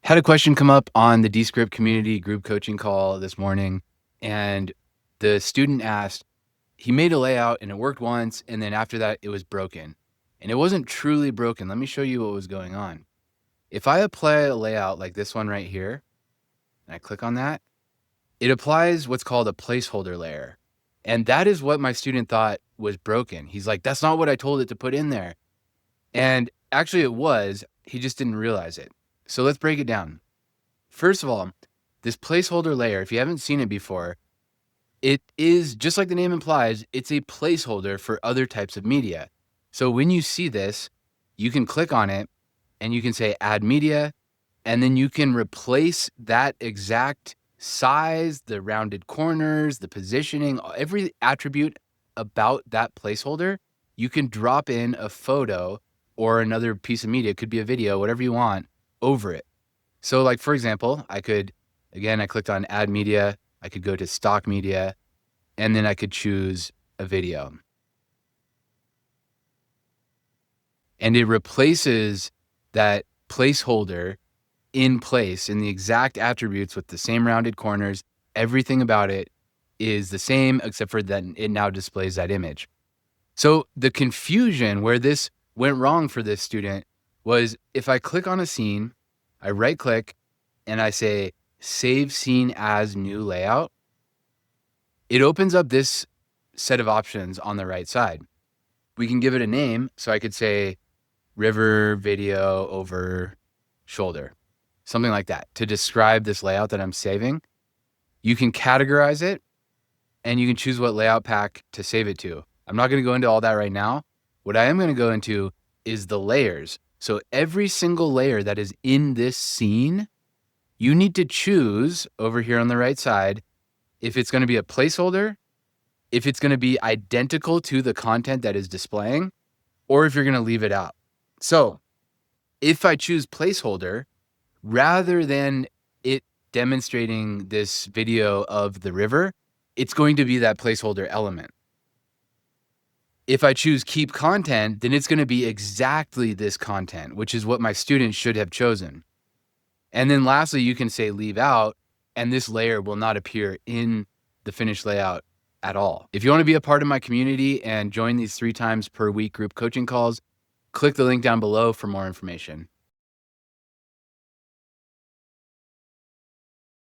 Had a question come up on the Descript community group coaching call this morning, and the student asked, he made a layout and it worked once, and then after that, it was broken. And it wasn't truly broken. Let me show you what was going on. If I apply a layout like this one right here, and I click on that, it applies what's called a placeholder layer. And that is what my student thought was broken. He's like, that's not what I told it to put in there. And actually, it was. He just didn't realize it. So let's break it down. First of all, this placeholder layer, if you haven't seen it before, it is just like the name implies, it's a placeholder for other types of media. So when you see this, you can click on it and you can say add media, and then you can replace that exact size, the rounded corners, the positioning, every attribute about that placeholder. You can drop in a photo or another piece of media, it could be a video, whatever you want, over it. So like, for example, I clicked on add media, I could go to stock media, and then I could choose a video. And it replaces that placeholder in place in the exact attributes with the same rounded corners. Everything about it is the same, except for that it now displays that image. So the confusion where this went wrong for this student was if I click on a scene, I right click and I say save scene as new layout, it opens up this set of options on the right side. We can give it a name. So I could say river video over shoulder, something like that to describe this layout that I'm saving. You can categorize it and you can choose what layout pack to save it to. I'm not going to go into all that right now. What I am going to go into is the layers. So every single layer that is in this scene, you need to choose over here on the right side if it's going to be a placeholder, if it's going to be identical to the content that is displaying, or if you're going to leave it out. So if I choose placeholder, rather than it demonstrating this video of the river, it's going to be that placeholder element. If I choose keep content, then it's going to be exactly this content, which is what my student should have chosen. And then lastly, you can say leave out, and this layer will not appear in the finished layout at all. If you want to be a part of my community and join these 3 times per week group coaching calls, click the link down below for more information.